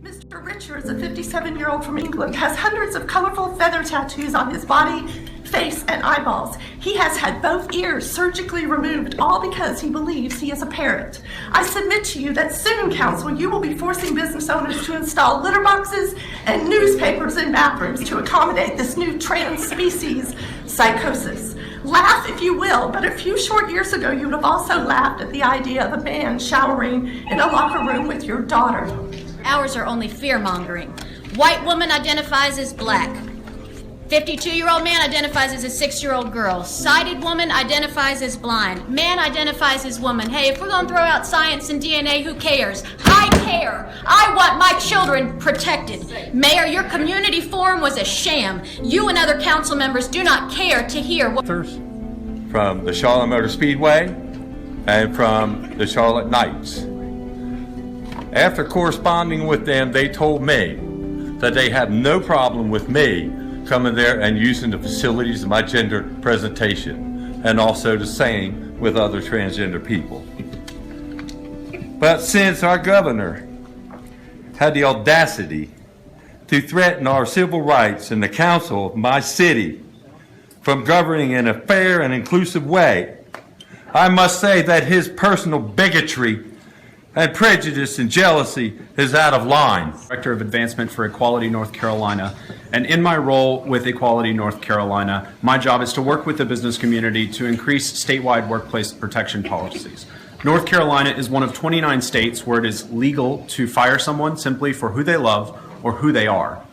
Mr. Richards, a 57-year-old from England, has hundreds of colorful feather tattoos on his body, face, and eyeballs. He has had both ears surgically removed, all because he believes he is a parrot. I submit to you that soon, Council, you will be forcing business owners to install litter boxes and newspapers in bathrooms to accommodate this new trans-species psychosis. Laugh if you will, but a few short years ago you would have also laughed at the idea of a man showering in a locker room with your daughter. Ours are only fear-mongering. White woman identifies as black. 52-year-old man identifies as a 6-year-old girl. Sighted woman identifies as blind. Man identifies as woman. Hey, if we're going to throw out science and DNA, who cares? I care. I want my children protected. Mayor, your community forum was a sham. You and other council members do not care to hear what... From the Charlotte Motor Speedway and from the Charlotte Knights. After corresponding with them, they told me that they have no problem with me coming there and using the facilities of my gender presentation, and also the same with other transgender people. But since our governor had the audacity to threaten our civil rights and the council of my city from governing in a fair and inclusive way, I must say that his personal bigotry and prejudice and jealousy is out of line. Director of Advancement for Equality North Carolina, and in my role with Equality North Carolina, my job is to work with the business community to increase statewide workplace protection policies. North Carolina is one of 29 states where it is legal to fire someone simply for who they love or who they are.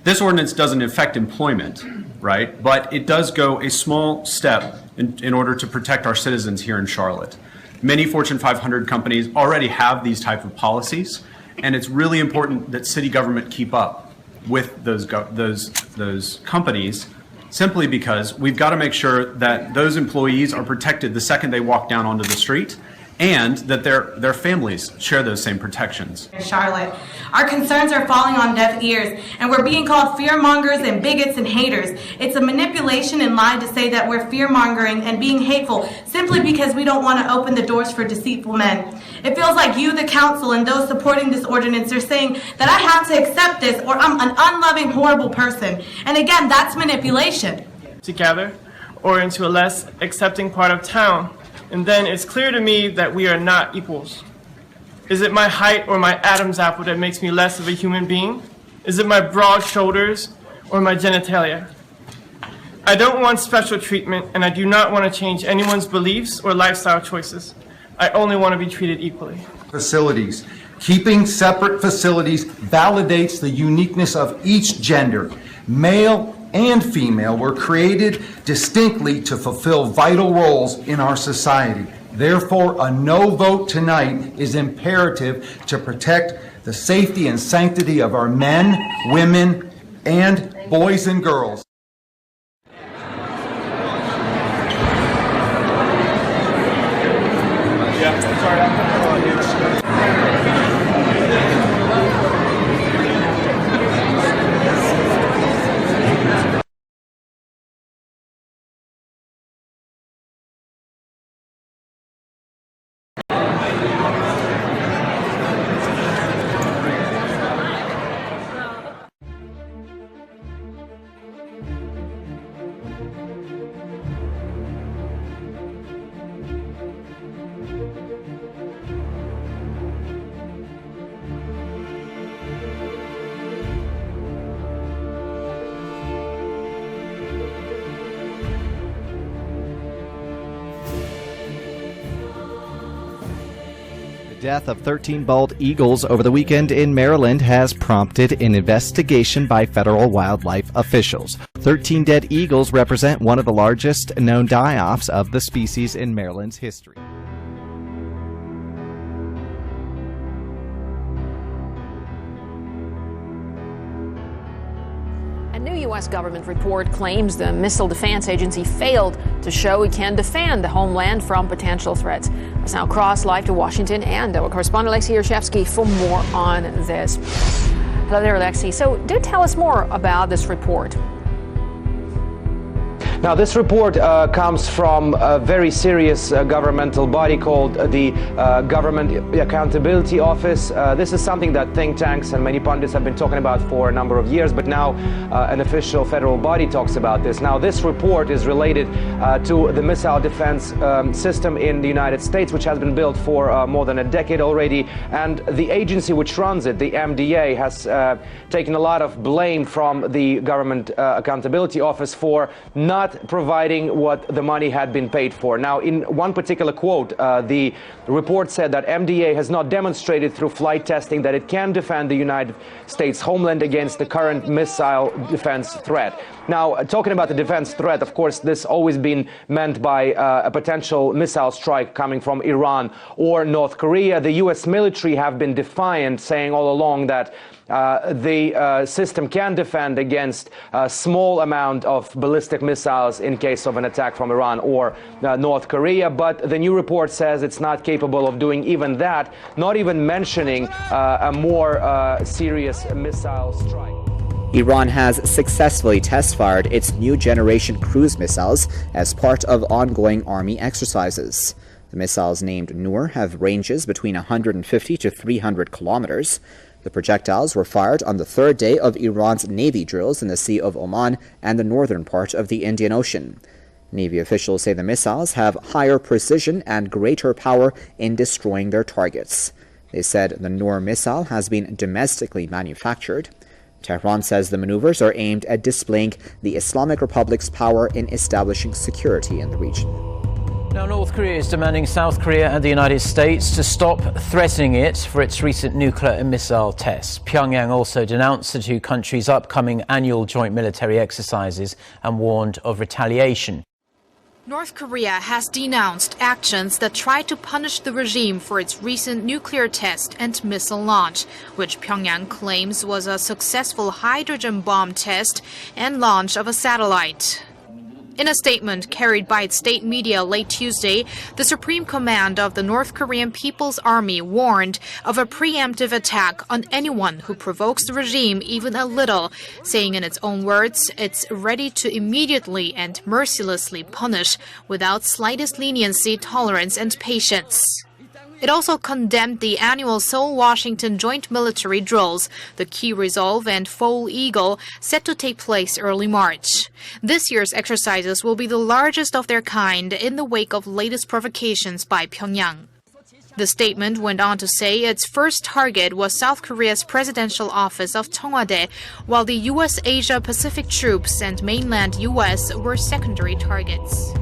This ordinance doesn't affect employment, right? But it does go a small step in order to protect our citizens here in Charlotte. Many Fortune 500 companies already have these type of policies, and it's really important that city government keep up with those companies, simply because we've got to make sure that those employees are protected the second they walk down onto the street, and that their families share those same protections. Charlotte, our concerns are falling on deaf ears, and we're being called fearmongers and bigots and haters. It's a manipulation and lie to say that we're fearmongering and being hateful simply because we don't want to open the doors for deceitful men. It feels like you, the council, and those supporting this ordinance are saying that I have to accept this or I'm an unloving, horrible person. And again, that's manipulation. Together, or into a less accepting part of town, and then it's clear to me that we are not equals. Is it my height or my Adam's apple that makes me less of a human being? Is it my broad shoulders or my genitalia? I don't want special treatment, and I do not want to change anyone's beliefs or lifestyle choices. I only want to be treated equally. Facilities. Keeping separate facilities validates the uniqueness of each gender. Male and female were created distinctly to fulfill vital roles in our society. Therefore, a no vote tonight is imperative to protect the safety and sanctity of our men, women, and boys and girls. The death of 13 bald eagles over the weekend in Maryland has prompted an investigation by federal wildlife officials. 13 dead eagles represent one of the largest known die-offs of the species in Maryland's history. A new U.S. government report claims the Missile Defense Agency failed to show it can defend the homeland from potential threats. Let's now cross live to Washington and our correspondent Alexei Yershevsky for more on this. Hello there, Alexei. So do tell us more about this report. Now, this report comes from a very serious governmental body called the Government Accountability Office. This is something that think tanks and many pundits have been talking about for a number of years, but now an official federal body talks about this. Now, this report is related to the missile defense system in the United States, which has been built for more than a decade already, and the agency which runs it, the MDA, has taken a lot of blame from the Government Accountability Office for not providing what the money had been paid for. Now, in one particular quote, the report said that MDA has not demonstrated through flight testing that it can defend the United States homeland against the current missile defense threat. Now, talking about the defense threat, of course, this always been meant by a potential missile strike coming from Iran or North Korea. The U.S. military have been defiant, saying all along that the system can defend against a small amount of ballistic missiles in case of an attack from Iran or North Korea. But the new report says it's not capable of doing even that, not even mentioning a more serious missile strike. Iran has successfully test-fired its new generation cruise missiles as part of ongoing army exercises. The missiles, named Noor, have ranges between 150 to 300 kilometers. The projectiles were fired on the third day of Iran's Navy drills in the Sea of Oman and the northern part of the Indian Ocean. Navy officials say the missiles have higher precision and greater power in destroying their targets. They said the Noor missile has been domestically manufactured. Tehran says the maneuvers are aimed at displaying the Islamic Republic's power in establishing security in the region. Now, North Korea is demanding South Korea and the United States to stop threatening it for its recent nuclear and missile tests. Pyongyang also denounced the two countries' upcoming annual joint military exercises and warned of retaliation. North Korea has denounced actions that try to punish the regime for its recent nuclear test and missile launch, which Pyongyang claims was a successful hydrogen bomb test and launch of a satellite. In a statement carried by its state media late Tuesday, the Supreme Command of the North Korean People's Army warned of a preemptive attack on anyone who provokes the regime even a little, saying in its own words, it's ready to immediately and mercilessly punish without slightest leniency, tolerance, and patience. It also condemned the annual Seoul-Washington joint military drills, the Key Resolve and Foal Eagle, set to take place early March. This year's exercises will be the largest of their kind in the wake of latest provocations by Pyongyang. The statement went on to say its first target was South Korea's presidential office of Cheongwade, while the U.S. Asia-Pacific troops and mainland U.S. were secondary targets.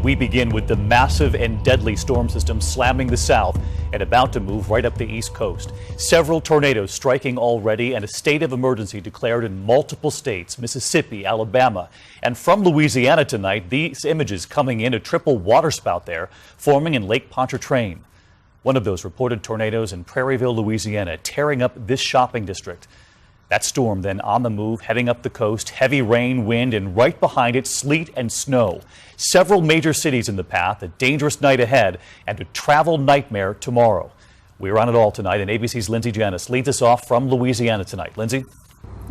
We begin with the massive and deadly storm system slamming the south and about to move right up the east coast. Several tornadoes striking already and a state of emergency declared in multiple states, Mississippi, Alabama. And from Louisiana tonight, these images coming in, a triple waterspout there forming in Lake Pontchartrain. One of those reported tornadoes in Prairieville, Louisiana, tearing up this shopping district. That storm then on the move, heading up the coast, heavy rain, wind, and right behind it, sleet and snow. Several major cities in the path, a dangerous night ahead, and a travel nightmare tomorrow. We're on it all tonight, and ABC's Lindsay Janis leads us off from Louisiana tonight. Lindsay?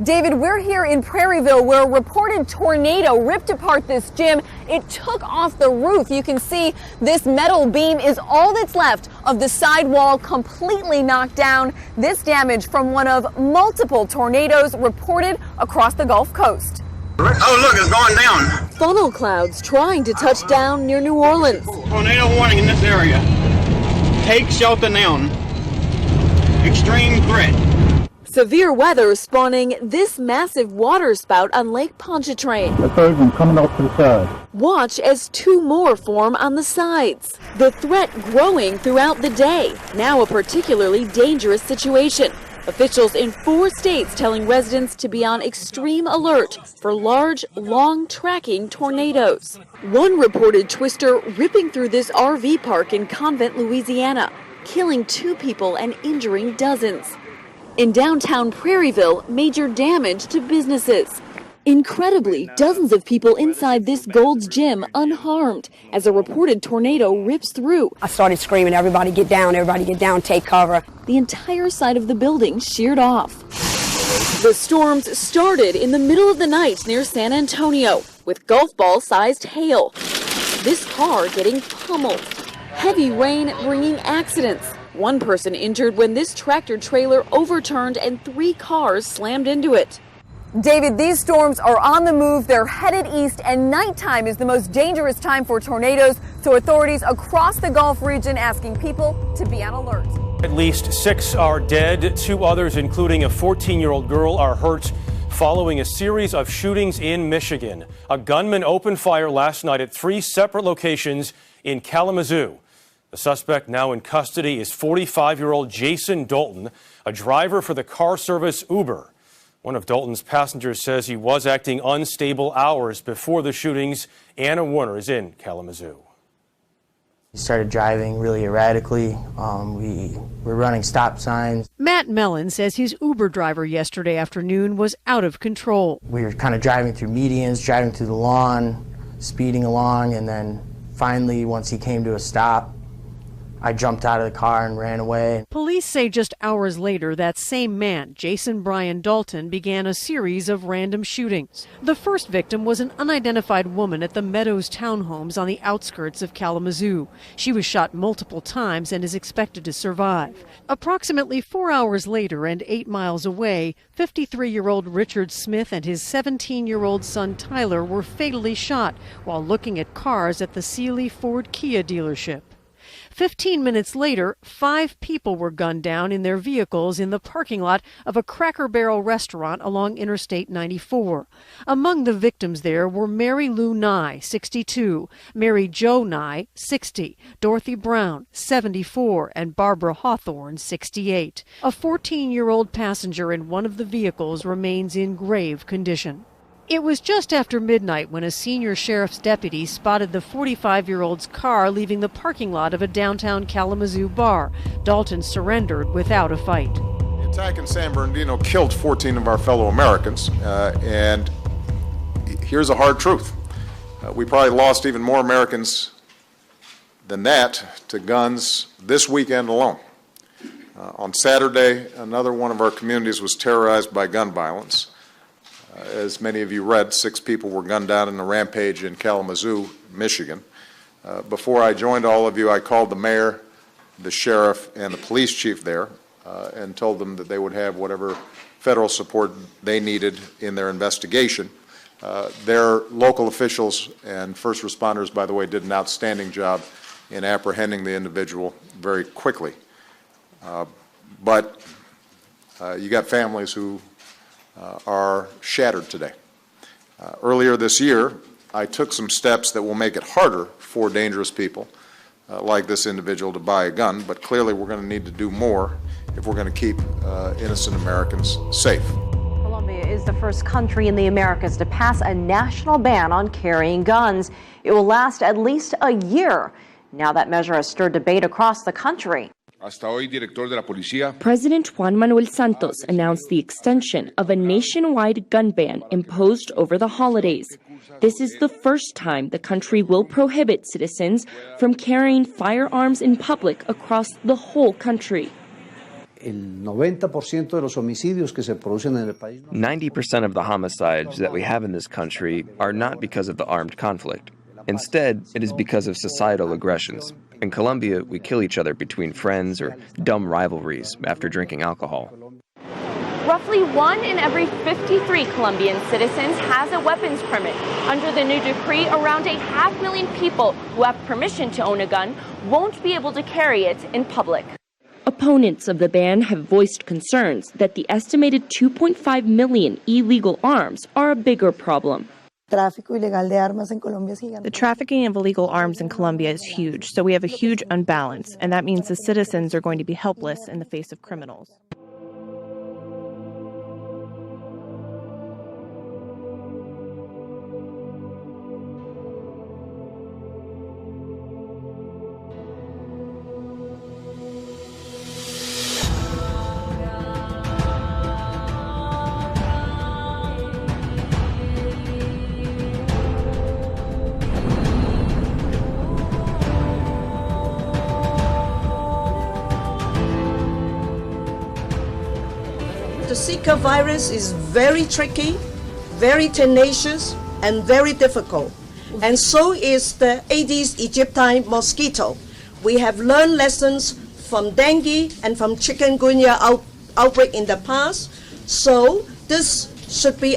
David, we're here in Prairieville where a reported tornado ripped apart this gym. It took off the roof. You can see this metal beam is all that's left of the sidewall, completely knocked down. This damage from one of multiple tornadoes reported across the Gulf Coast. Oh, look, it's going down. Funnel clouds trying to touch down near New Orleans. Tornado warning in this area. Take shelter now. Extreme threat. Severe weather spawning this massive water spout on Lake Pontchartrain. The third one coming off to the side. Watch as two more form on the sides. The threat growing throughout the day. Now a particularly dangerous situation. Officials in 4 states telling residents to be on extreme alert for large, long-tracking tornadoes. One reported twister ripping through this RV park in Convent, Louisiana, killing 2 people and injuring dozens. In downtown Prairieville, major damage to businesses. Incredibly, dozens of people inside this Gold's Gym unharmed as a reported tornado rips through. I started screaming, everybody get down, take cover. The entire side of the building sheared off. The storms started in the middle of the night near San Antonio with golf ball-sized hail. This car getting pummeled. Heavy rain bringing accidents. One person injured when this tractor trailer overturned and 3 cars slammed into it. David, these storms are on the move. They're headed east, and nighttime is the most dangerous time for tornadoes. So authorities across the Gulf region asking people to be on alert. At least 6 are dead. 2 others, including a 14-year-old girl, are hurt following a series of shootings in Michigan. A gunman opened fire last night at 3 separate locations in Kalamazoo. The suspect now in custody is 45-year-old Jason Dalton, a driver for the car service Uber. One of Dalton's passengers says he was acting unstable hours before the shootings. Anna Warner is in Kalamazoo. He started driving really erratically. We were running stop signs. Matt Mellon says his Uber driver yesterday afternoon was out of control. We were kind of driving through medians, driving through the lawn, speeding along, and then finally, once he came to a stop, I jumped out of the car and ran away. Police say just hours later, that same man, Jason Brian Dalton, began a series of random shootings. The first victim was an unidentified woman at the Meadows townhomes on the outskirts of Kalamazoo. She was shot multiple times and is expected to survive. Approximately 4 hours later and 8 miles away, 53-year-old Richard Smith and his 17-year-old son Tyler were fatally shot while looking at cars at the Sealy Ford Kia dealership. 15 minutes later, 5 people were gunned down in their vehicles in the parking lot of a Cracker Barrel restaurant along Interstate 94. Among the victims there were Mary Lou Nye, 62, Mary Jo Nye, 60, Dorothy Brown, 74, and Barbara Hawthorne, 68. A 14-year-old passenger in one of the vehicles remains in grave condition. It was just after midnight when a senior sheriff's deputy spotted the 45-year-old's car leaving the parking lot of a downtown Kalamazoo bar. Dalton surrendered without a fight. The attack in San Bernardino killed 14 of our fellow Americans, and here's a hard truth. We probably lost even more Americans than that to guns this weekend alone. On Saturday, another one of our communities was terrorized by gun violence. As many of you read, 6 people were gunned down in a rampage in Kalamazoo, Michigan. Before I joined all of you, I called the mayor, the sheriff, and the police chief there and told them that they would have whatever federal support they needed in their investigation. Their local officials and first responders, by the way, did an outstanding job in apprehending the individual very quickly. But you got families who are shattered today. Earlier this year, I took some steps that will make it harder for dangerous people like this individual to buy a gun, but clearly we're going to need to do more if we're going to keep innocent Americans safe. Colombia is the first country in the Americas to pass a national ban on carrying guns. It will last at least a year. Now that measure has stirred debate across the country. President Juan Manuel Santos announced the extension of a nationwide gun ban imposed over the holidays. This is the first time the country will prohibit citizens from carrying firearms in public across the whole country. 90% of the homicides that we have in this country are not because of the armed conflict. Instead, it is because of societal aggressions. In Colombia, we kill each other between friends or dumb rivalries after drinking alcohol. Roughly 1 in every 53 Colombian citizens has a weapons permit. Under the new decree, around 500,000 people who have permission to own a gun won't be able to carry it in public. Opponents of the ban have voiced concerns that the estimated 2.5 million illegal arms are a bigger problem. The trafficking of illegal arms in Colombia is huge, so we have a huge unbalance, and that means the citizens are going to be helpless in the face of criminals. Zika virus is very tricky, very tenacious, and very difficult. And so is the Aedes aegypti mosquito. We have learned lessons from dengue and from chikungunya outbreak in the past. So this should be,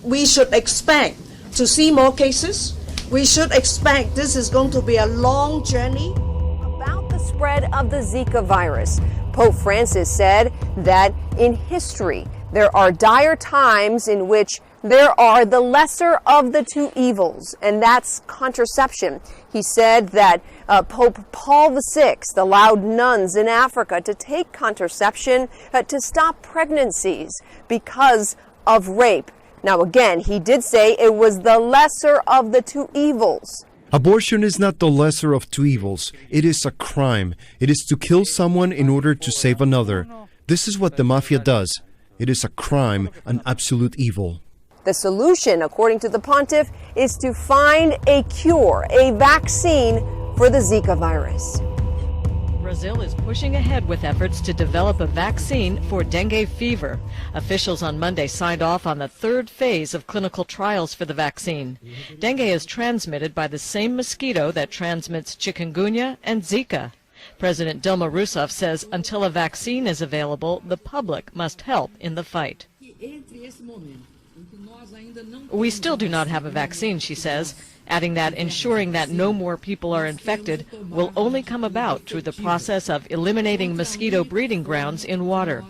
we should expect to see more cases. We should expect this is going to be a long journey. About the spread of the Zika virus, Pope Francis said that in history, there are dire times in which there are the lesser of the two evils, and that's contraception. He said that Pope Paul VI allowed nuns in Africa to take contraception to stop pregnancies because of rape. Now, again, he did say it was the lesser of the two evils. Abortion is not the lesser of two evils. It is a crime. It is to kill someone in order to save another. This is what the mafia does. It is a crime, an absolute evil. The solution, according to the pontiff, is to find a cure, a vaccine for the Zika virus. Brazil is pushing ahead with efforts to develop a vaccine for dengue fever. Officials on Monday signed off on the third phase of clinical trials for the vaccine. Dengue is transmitted by the same mosquito that transmits chikungunya and Zika. President Dilma Rousseff says until a vaccine is available, the public must help in the fight. We still do not have a vaccine, she says, adding that ensuring that no more people are infected will only come about through the process of eliminating mosquito breeding grounds in water.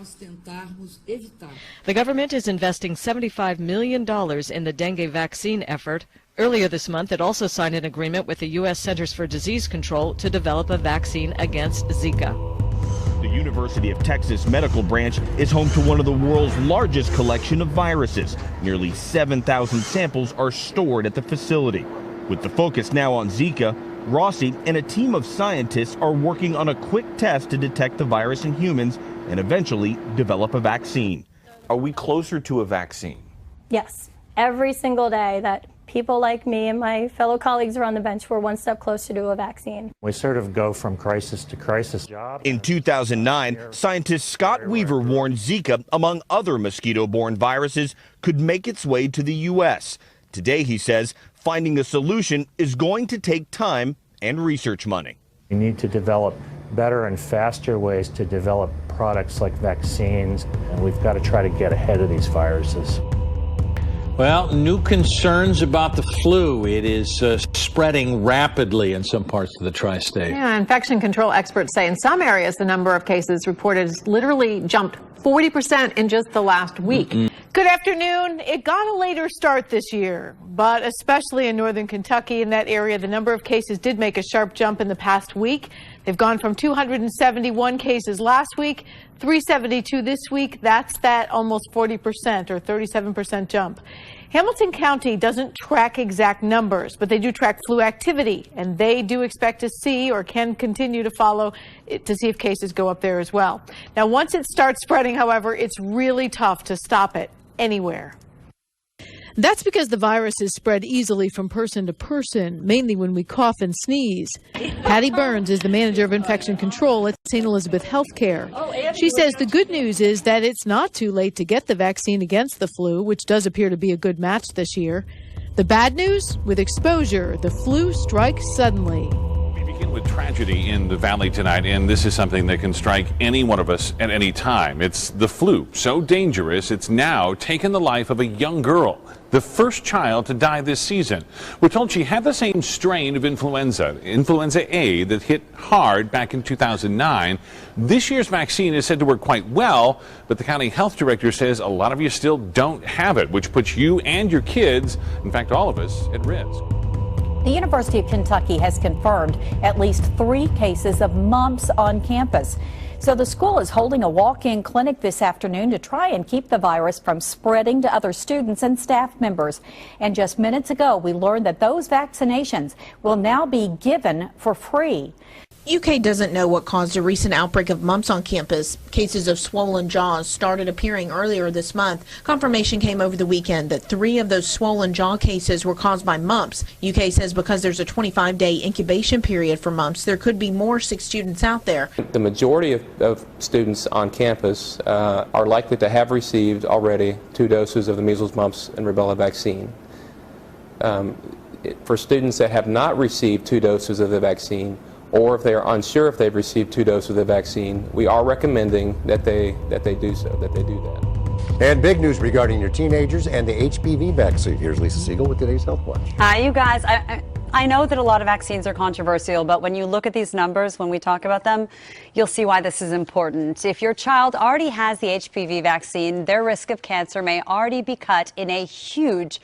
The government is investing $75 million in the dengue vaccine effort. Earlier this month, it also signed an agreement with the U.S. Centers for Disease Control to develop a vaccine against Zika. The University of Texas Medical Branch is home to one of the world's largest collection of viruses. Nearly 7,000 samples are stored at the facility. With the focus now on Zika, Rossi and a team of scientists are working on a quick test to detect the virus in humans and eventually develop a vaccine. Are we closer to a vaccine? Yes. Every single day that people like me and my fellow colleagues around the bench were one step closer to a vaccine. We sort of go from crisis to crisis. In 2009, scientist Scott Weaver warned Zika, among other mosquito-borne viruses, could make its way to the U.S. Today, he says, finding a solution is going to take time and research money. We need to develop better and faster ways to develop products like vaccines, and we've got to try to get ahead of these viruses. Well, new concerns about the flu. It is spreading rapidly in some parts of the tri-state. Yeah, infection control experts say in some areas the number of cases reported has literally jumped 40% in just the last week. Good afternoon. It got a later start this year, but especially in northern Kentucky, in that area, the number of cases did make a sharp jump in the past week. They've gone from 271 cases last week, 372 this week. That's that almost 40% or 37% jump. Hamilton County doesn't track exact numbers, but they do track flu activity, and they do expect to see or can continue to follow to see if cases go up there as well. Now, once it starts spreading, however, it's really tough to stop it anywhere. That's because the virus is spread easily from person to person, mainly when we cough and sneeze. Patty Burns is the manager of infection control at St. Elizabeth Healthcare. She says the good news is that it's not too late to get the vaccine against the flu, which does appear to be a good match this year. The bad news? With exposure, the flu strikes suddenly. With tragedy in the valley tonight, and this is something that can strike any one of us at any time. It's the flu, so dangerous it's now taken the life of a young girl, the first child to die this season. We're told she had the same strain of influenza A, that hit hard back in 2009. This year's vaccine is said to work quite well, but the county health director says a lot of you still don't have it, which puts you and your kids, in fact all of us, at risk. The University of Kentucky has confirmed at least 3 cases of mumps on campus. So the school is holding a walk-in clinic this afternoon to try and keep the virus from spreading to other students and staff members. And just minutes ago, we learned that those vaccinations will now be given for free. UK doesn't know what caused a recent outbreak of mumps on campus. Cases of swollen jaws started appearing earlier this month. Confirmation came over the weekend that 3 of those swollen jaw cases were caused by mumps. UK says because there's a 25-day incubation period for mumps, there could be more sick students out there. The majority of students on campus are likely to have received already 2 doses of the measles, mumps, and rubella vaccine. For students that have not received 2 doses of the vaccine, or if they are unsure if they've received 2 doses of the vaccine, we are recommending that they do that. And big news regarding your teenagers and the HPV vaccine. Here's Lisa Siegel with today's Health Watch. Hi, you guys. I know that a lot of vaccines are controversial, but when you look at these numbers, when we talk about them, you'll see why this is important. If your child already has the HPV vaccine, their risk of cancer may already be cut in a huge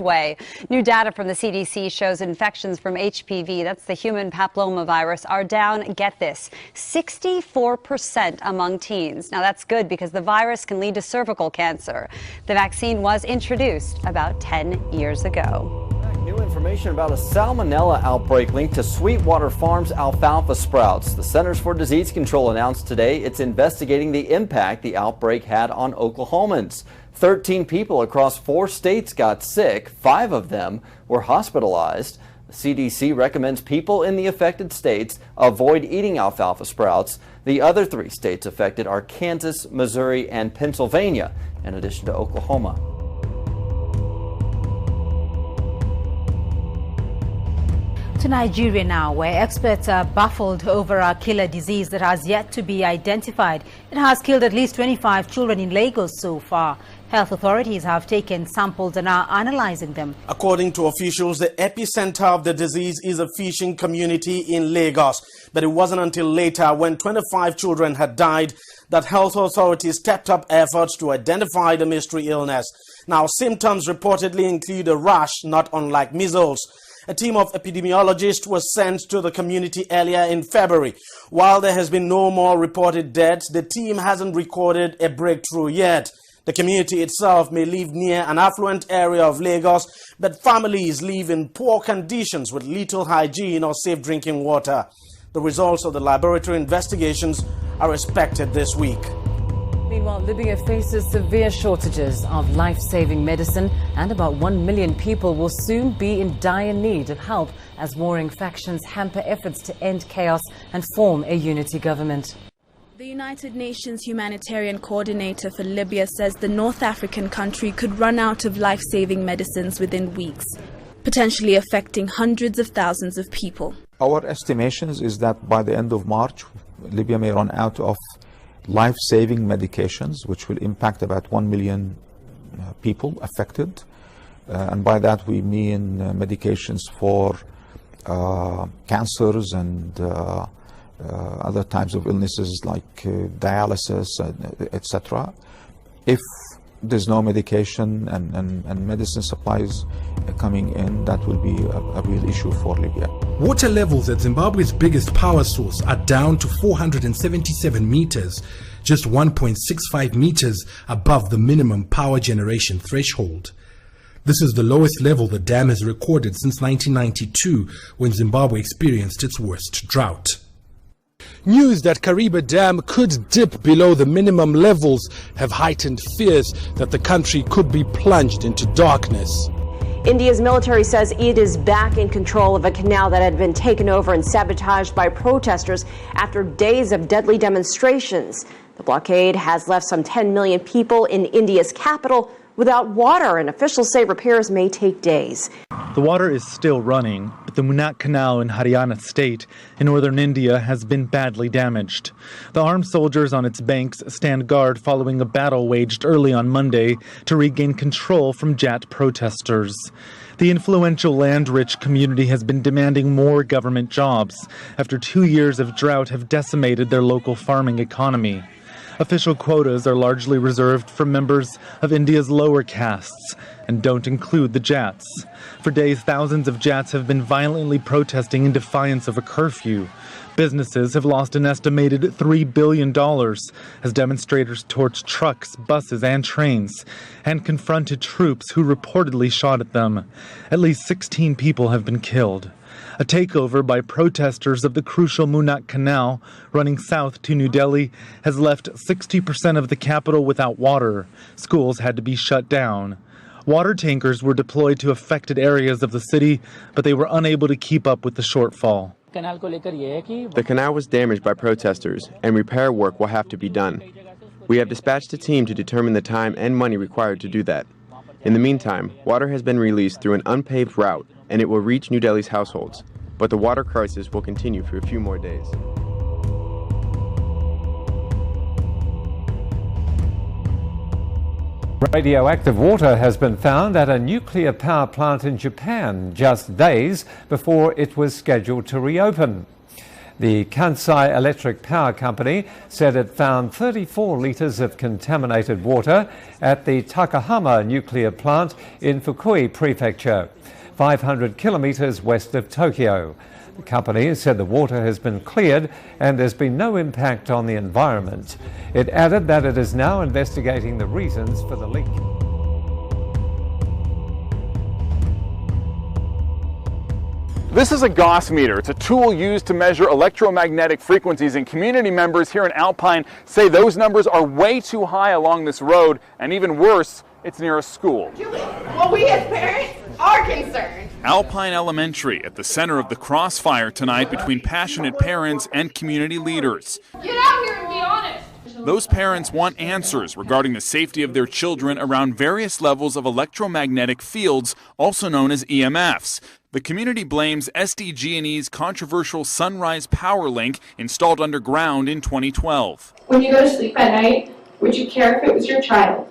way. New data from the CDC shows infections from HPV, that's the human papillomavirus, are down, get this, 64% among teens. Now that's good because the virus can lead to cervical cancer. The vaccine was introduced about 10 years ago. New information about a salmonella outbreak linked to Sweetwater Farms alfalfa sprouts. The Centers for Disease Control announced today it's investigating the impact the outbreak had on Oklahomans. 13 people across 4 states got sick. 5 of them were hospitalized. The CDC recommends people in the affected states avoid eating alfalfa sprouts. The other 3 states affected are Kansas, Missouri, and Pennsylvania, in addition to Oklahoma. To Nigeria now, where experts are baffled over a killer disease that has yet to be identified. It has killed at least 25 children in Lagos so far. Health authorities have taken samples and are analyzing them. According to officials, the epicenter of the disease is a fishing community in Lagos. But it wasn't until later, when 25 children had died, that health authorities stepped up efforts to identify the mystery illness. Now, symptoms reportedly include a rash not unlike measles. A team of epidemiologists was sent to the community earlier in February. While there has been no more reported deaths, the team hasn't recorded a breakthrough yet. The community itself may live near an affluent area of Lagos, but families live in poor conditions with little hygiene or safe drinking water. The results of the laboratory investigations are expected this week. Meanwhile, Libya faces severe shortages of life-saving medicine, and about 1 million people will soon be in dire need of help as warring factions hamper efforts to end chaos and form a unity government. The United Nations humanitarian coordinator for Libya says the North African country could run out of life-saving medicines within weeks, potentially affecting hundreds of thousands of people. Our estimations is that by the end of March, Libya may run out of life-saving medications, which will impact about 1 million people affected. And by that we mean medications for cancers and other types of illnesses like dialysis, etc. If there's no medication and medicine supplies coming in, that will be a real issue for Libya. Water levels at Zimbabwe's biggest power source are down to 477 meters, just 1.65 meters above the minimum power generation threshold. This is the lowest level the dam has recorded since 1992, when Zimbabwe experienced its worst drought. News that Kariba Dam could dip below the minimum levels have heightened fears that the country could be plunged into darkness. India's military says it is back in control of a canal that had been taken over and sabotaged by protesters after days of deadly demonstrations. The blockade has left some 10 million people in India's capital without water, and officials say repairs may take days. The water is still running, but the Munat Canal in Haryana state in northern India has been badly damaged. The armed soldiers on its banks stand guard following a battle waged early on Monday to regain control from Jat protesters. The influential land-rich community has been demanding more government jobs after 2 years of drought have decimated their local farming economy. Official quotas are largely reserved for members of India's lower castes and don't include the Jats. For days, thousands of Jats have been violently protesting in defiance of a curfew. Businesses have lost an estimated $3 billion as demonstrators torched trucks, buses, and trains and confronted troops who reportedly shot at them. At least 16 people have been killed. A takeover by protesters of the crucial Munnak Canal running south to New Delhi has left 60% of the capital without water. Schools had to be shut down. Water tankers were deployed to affected areas of the city, but they were unable to keep up with the shortfall. The canal was damaged by protesters, and repair work will have to be done. We have dispatched a team to determine the time and money required to do that. In the meantime, water has been released through an unpaved route, and it will reach New Delhi's households. But the water crisis will continue for a few more days. Radioactive water has been found at a nuclear power plant in Japan just days before it was scheduled to reopen. The Kansai Electric Power Company said it found 34 litres of contaminated water at the Takahama nuclear plant in Fukui Prefecture, 500 kilometres west of Tokyo. The company said the water has been cleared and there's been no impact on the environment. It added that it is now investigating the reasons for the leak. This is a Gauss meter. It's a tool used to measure electromagnetic frequencies, and community members here in Alpine say those numbers are way too high along this road, and even worse, it's near a school. Well, we as parents are concerned. Alpine Elementary at the center of the crossfire tonight between passionate parents and community leaders. Get out here and be honest. Those parents want answers regarding the safety of their children around various levels of electromagnetic fields, also known as EMFs. The community blames SDG&E's controversial Sunrise Power Link installed underground in 2012. When you go to sleep at night, would you care if it was your child?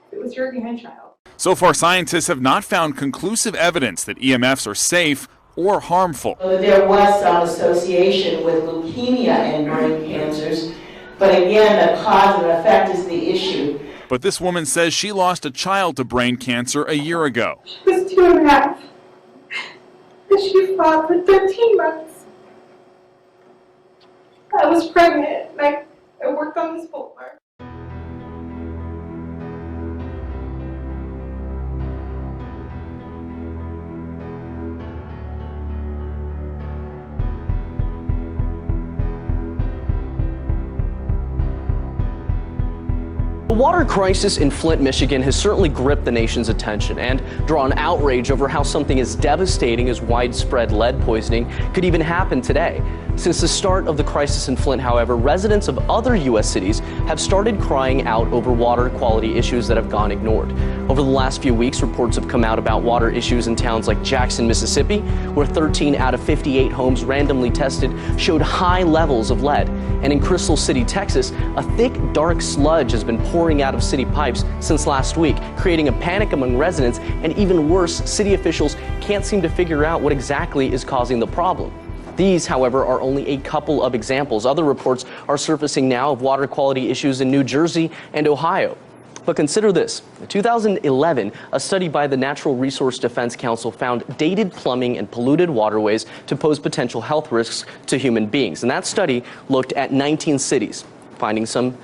If it was your grandchild? So far, scientists have not found conclusive evidence that EMFs are safe or harmful. There was some association with leukemia and brain cancers, but again, the cause and effect is the issue. But this woman says she lost a child to brain cancer a year ago. She was 2.5. And she fought for 13 months. I was pregnant, and I worked on this whole part. The water crisis in Flint, Michigan has certainly gripped the nation's attention and drawn outrage over how something as devastating as widespread lead poisoning could even happen today. Since the start of the crisis in Flint, however, residents of other U.S. cities have started crying out over water quality issues that have gone ignored. Over the last few weeks, reports have come out about water issues in towns like Jackson, Mississippi, where 13 out of 58 homes randomly tested showed high levels of lead. And in Crystal City, Texas, a thick, dark sludge has been pouring out of city pipes since last week, creating a panic among residents, and even worse, city officials can't seem to figure out what exactly is causing the problem. These, however, are only a couple of examples. Other reports are surfacing now of water quality issues in New Jersey and Ohio. But consider this. In 2011, a study by the Natural Resource Defense Council found dated plumbing and polluted waterways to pose potential health risks to human beings. And that study looked at 19 cities, finding some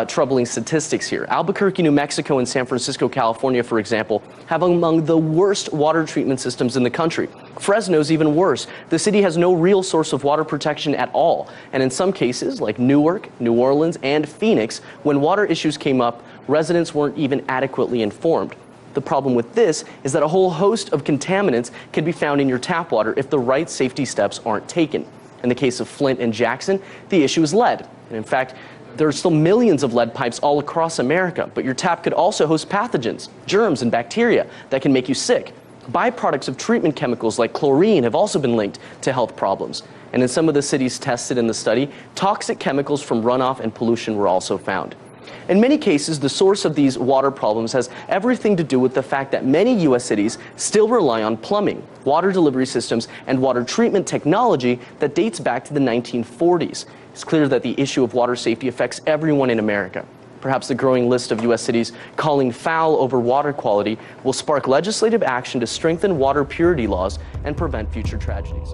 troubling statistics here. Albuquerque, New Mexico, and San Francisco, California, for example, have among the worst water treatment systems in the country. Fresno's even worse. The city has no real source of water protection at all. And in some cases, like Newark, New Orleans, and Phoenix, when water issues came up, residents weren't even adequately informed. The problem with this is that a whole host of contaminants can be found in your tap water if the right safety steps aren't taken. In the case of Flint and Jackson, the issue is lead. And in fact, there are still millions of lead pipes all across America, but your tap could also host pathogens, germs, and bacteria that can make you sick. Byproducts of treatment chemicals like chlorine have also been linked to health problems. And in some of the cities tested in the study, toxic chemicals from runoff and pollution were also found. In many cases, the source of these water problems has everything to do with the fact that many U.S. cities still rely on plumbing, water delivery systems, and water treatment technology that dates back to the 1940s. It's clear that the issue of water safety affects everyone in America. Perhaps the growing list of U.S. cities calling foul over water quality will spark legislative action to strengthen water purity laws and prevent future tragedies.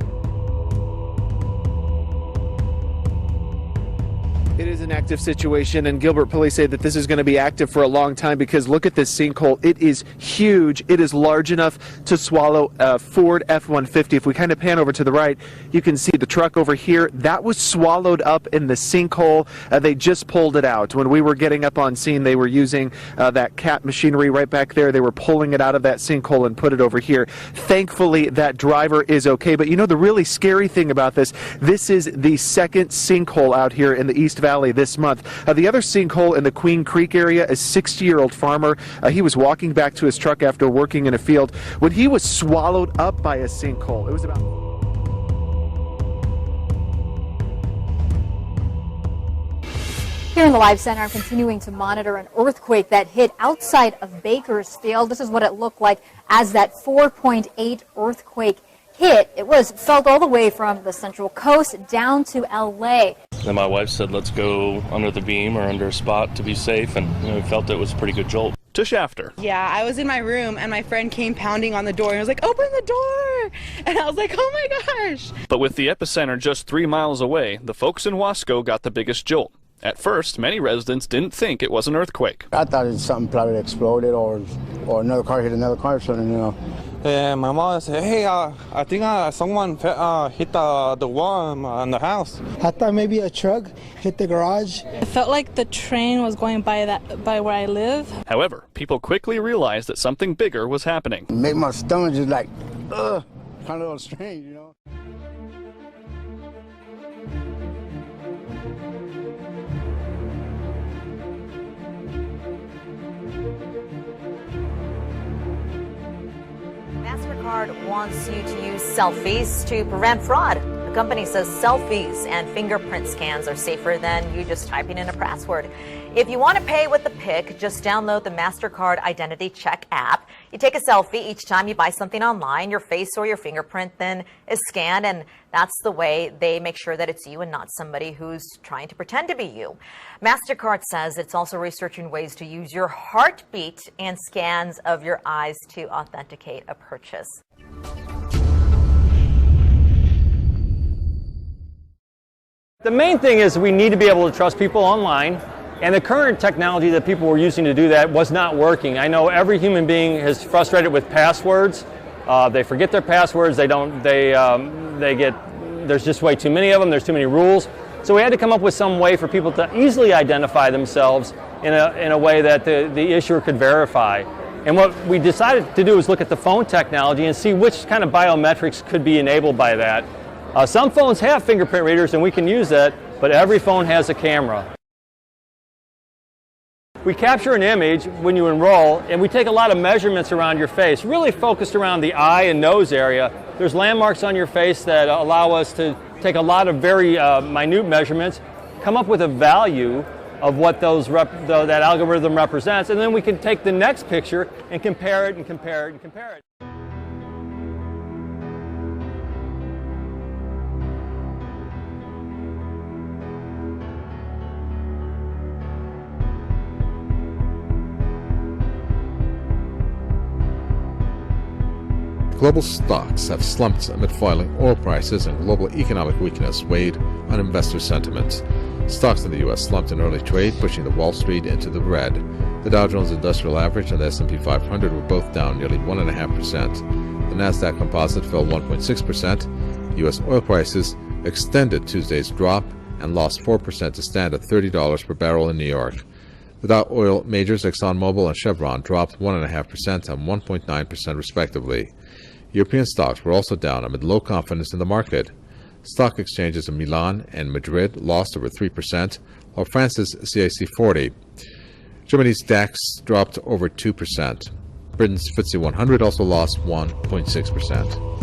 It is an active situation, and Gilbert police say that this is going to be active for a long time because look at this sinkhole. It is huge. It is large enough to swallow a Ford F-150. If we kind of pan over to the right, you can see the truck over here. That was swallowed up in the sinkhole. They just pulled it out. When we were getting up on scene, they were using that cat machinery right back there. They were pulling it out of that sinkhole and put it over here. Thankfully, that driver is okay. But you know, the really scary thing about this is the second sinkhole out here in the East Valley this month. The other sinkhole in the Queen Creek area, a 60-year-old farmer. He was walking back to his truck after working in a field when he was swallowed up by a sinkhole. It was about... Here in the Live Center, I'm continuing to monitor an earthquake that hit outside of Bakersfield. This is what it looked like as that 4.8 earthquake hit. It was felt all the way from the Central Coast down to L.A. Then my wife said, let's go under the beam or under a spot to be safe, and we felt it was a pretty good jolt. To Shafter. Yeah, I was in my room and my friend came pounding on the door and was like, open the door! And I was like, oh my gosh! But with the epicenter just 3 miles away, the folks in Wasco got the biggest jolt. At first, many residents didn't think it was an earthquake. I thought it was something probably exploded or another car hit another car or something, you know. My mom said, hey, I think someone hit the wall on the house. I thought maybe a truck hit the garage. It felt like the train was going by where I live. However, people quickly realized that something bigger was happening. It made my stomach just like, kind of a little strange, you know. MasterCard wants you to use selfies to prevent fraud. The company says selfies and fingerprint scans are safer than you just typing in a password. If you want to pay with the PIC, just download the MasterCard Identity Check app. You take a selfie each time you buy something online. Your face or your fingerprint then is scanned, and that's the way they make sure that it's you and not somebody who's trying to pretend to be you. MasterCard says it's also researching ways to use your heartbeat and scans of your eyes to authenticate a purchase. The main thing is we need to be able to trust people online, and the current technology that people were using to do that was not working. I know every human being is frustrated with passwords. They forget their passwords. There's just way too many of them. There's too many rules. So we had to come up with some way for people to easily identify themselves in a way that the issuer could verify. And what we decided to do is look at the phone technology and see which kind of biometrics could be enabled by that. Some phones have fingerprint readers and we can use that, but every phone has a camera. We capture an image when you enroll, and we take a lot of measurements around your face, really focused around the eye and nose area. There's landmarks on your face that allow us to take a lot of very minute measurements, come up with a value of what that algorithm represents, and then we can take the next picture and compare it and compare it and compare it. Global stocks have slumped amid falling oil prices, and global economic weakness weighed on investor sentiment. Stocks in the U.S. slumped in early trade, pushing the Wall Street into the red. The Dow Jones Industrial Average and the S&P 500 were both down nearly 1.5%. The Nasdaq Composite fell 1.6%. U.S. oil prices extended Tuesday's drop and lost 4% to stand at $30 per barrel in New York. The Dow oil majors ExxonMobil and Chevron dropped 1.5% and 1.9% respectively. European stocks were also down amid low confidence in the market. Stock exchanges in Milan and Madrid lost over 3%, while France's CAC 40. Germany's DAX dropped over 2%. Britain's FTSE 100 also lost 1.6%.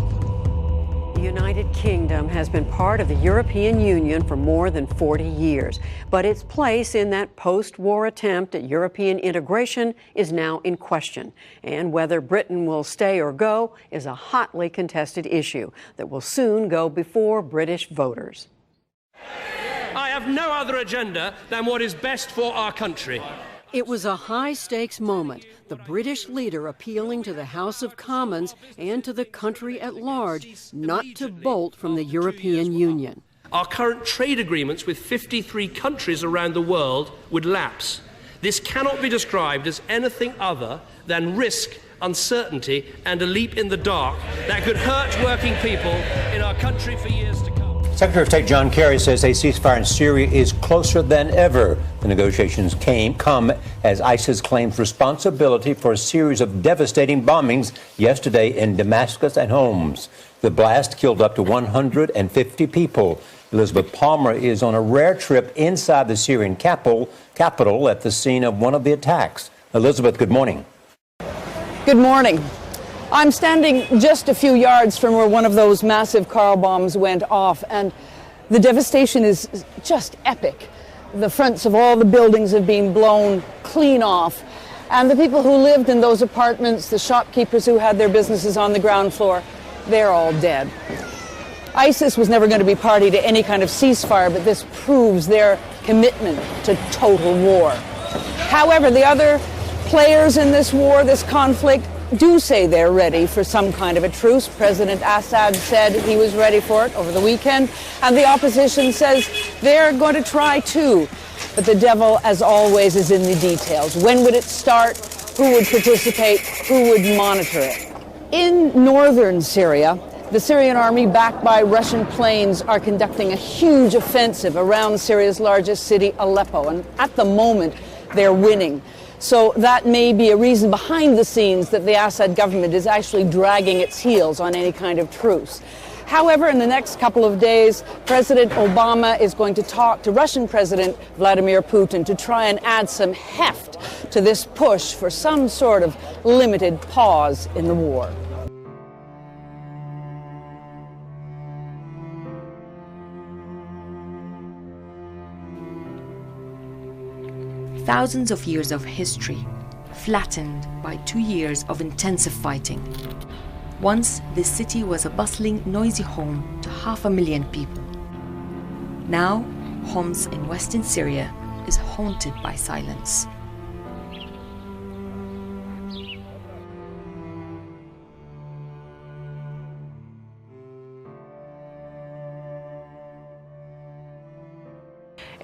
The United Kingdom has been part of the European Union for more than 40 years, but its place in that post-war attempt at European integration is now in question. And whether Britain will stay or go is a hotly contested issue that will soon go before British voters. I have no other agenda than what is best for our country. It was a high-stakes moment, the British leader appealing to the House of Commons and to the country at large not to bolt from the European Union. our current trade agreements with 53 countries around the world would lapse. This cannot be described as anything other than risk, uncertainty, and a leap in the dark that could hurt working people in our country for years to come. Secretary of State John Kerry says a ceasefire in Syria is closer than ever. The negotiations come as ISIS claims responsibility for a series of devastating bombings yesterday in Damascus and Homs. The blast killed up to 150 people. Elizabeth Palmer is on a rare trip inside the Syrian capital at the scene of one of the attacks. Elizabeth, good morning. Good morning. I'm standing just a few yards from where one of those massive car bombs went off, and the devastation is just epic. The fronts of all the buildings have been blown clean off, and the people who lived in those apartments, the shopkeepers who had their businesses on the ground floor, they're all dead. ISIS was never going to be party to any kind of ceasefire, but this proves their commitment to total war. However, the other players in this war, this conflict, do say they're ready for some kind of a truce. President Assad said he was ready for it over the weekend, and the opposition says they're going to try too. But the devil, as always, is in the details. When would it start? Who would participate? Who would monitor it? In northern Syria, the Syrian army, backed by Russian planes, are conducting a huge offensive around Syria's largest city, Aleppo, and at the moment, they're winning. So that may be a reason behind the scenes that the Assad government is actually dragging its heels on any kind of truce. However, in the next couple of days, President Obama is going to talk to Russian President Vladimir Putin to try and add some heft to this push for some sort of limited pause in the war. Thousands of years of history, flattened by 2 years of intensive fighting. Once, this city was a bustling, noisy home to 500,000 people. Now, Homs in western Syria is haunted by silence.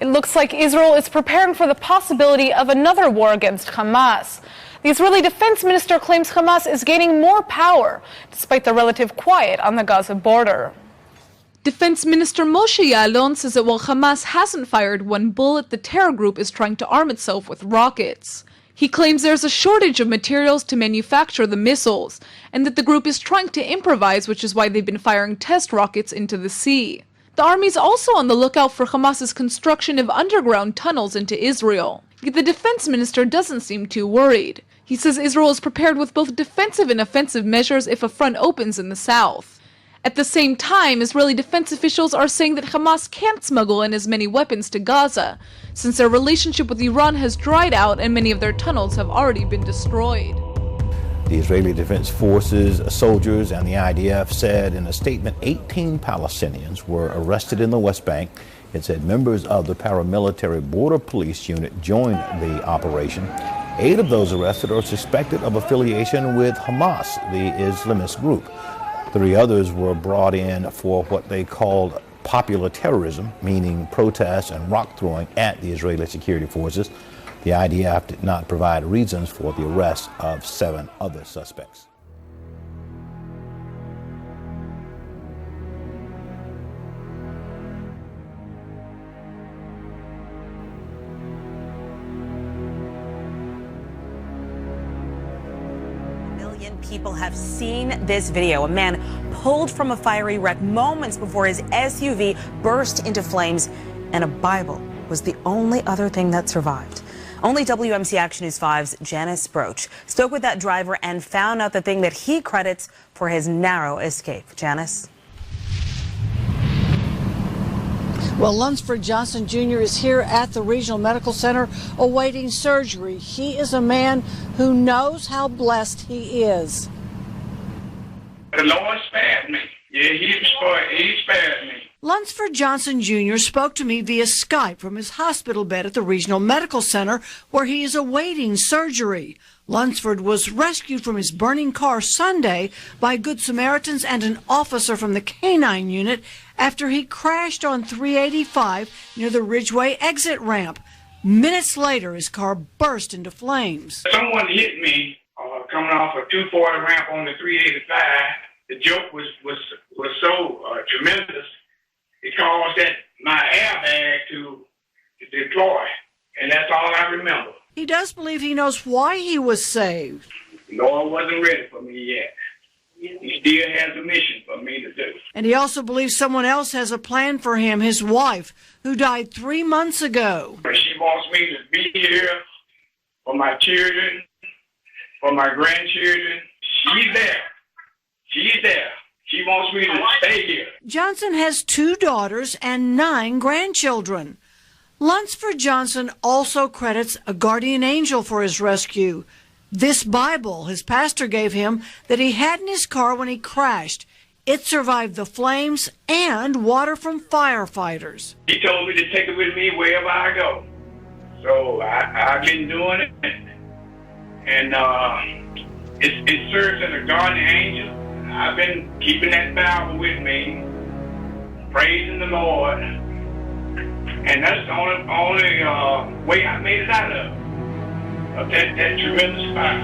It looks like Israel is preparing for the possibility of another war against Hamas. The Israeli defense minister claims Hamas is gaining more power, despite the relative quiet on the Gaza border. Defense Minister Moshe Ya'alon says that while Hamas hasn't fired one bullet, the terror group is trying to arm itself with rockets. He claims there's a shortage of materials to manufacture the missiles, and that the group is trying to improvise, which is why they've been firing test rockets into the sea. The army's also on the lookout for Hamas's construction of underground tunnels into Israel. Yet the defense minister doesn't seem too worried. He says Israel is prepared with both defensive and offensive measures if a front opens in the south. At the same time, Israeli defense officials are saying that Hamas can't smuggle in as many weapons to Gaza, since their relationship with Iran has dried out and many of their tunnels have already been destroyed. The Israeli Defense Forces, soldiers, and the IDF said in a statement 18 Palestinians were arrested in the West Bank. It said members of the paramilitary border police unit joined the operation. 8 of those arrested are suspected of affiliation with Hamas, the Islamist group. 3 others were brought in for what they called popular terrorism, meaning protests and rock throwing at the Israeli security forces. The IDF did not provide reasons for the arrest of 7 other suspects. People have seen this video. A man pulled from a fiery wreck moments before his SUV burst into flames, and a Bible was the only other thing that survived. Only WMC Action News 5's Janice Broach spoke with that driver and found out the thing that he credits for his narrow escape. Janice? Well, Lunsford Johnson Jr. is here at the Regional Medical Center awaiting surgery. He is a man who knows how blessed he is. The Lord spared me. Yeah, he spared me. Lunsford Johnson Jr. spoke to me via Skype from his hospital bed at the Regional Medical Center, where he is awaiting surgery. Lunsford was rescued from his burning car Sunday by Good Samaritans and an officer from the K-9 unit after he crashed on 385 near the Ridgeway exit ramp. Minutes later, his car burst into flames. Someone hit me coming off a 240 ramp on the 385. The joke was so tremendous, it caused my airbag to deploy, and that's all I remember. He does believe he knows why he was saved. The Lord wasn't ready for me yet. He still has a mission for me to do. And he also believes someone else has a plan for him, his wife, who died 3 months ago. She wants me to be here for my children, for my grandchildren. She's there. She's there. She wants me to stay here. Johnson has 2 daughters and 9 grandchildren. Lunsford Johnson also credits a guardian angel for his rescue. This Bible his pastor gave him that he had in his car when he crashed. It survived the flames and water from firefighters. He told me to take it with me wherever I go. So I've been doing it. And it serves as a guardian angel. I've been keeping that Bible with me, praising the Lord. And that's the only way I made it out of that tremendous fire.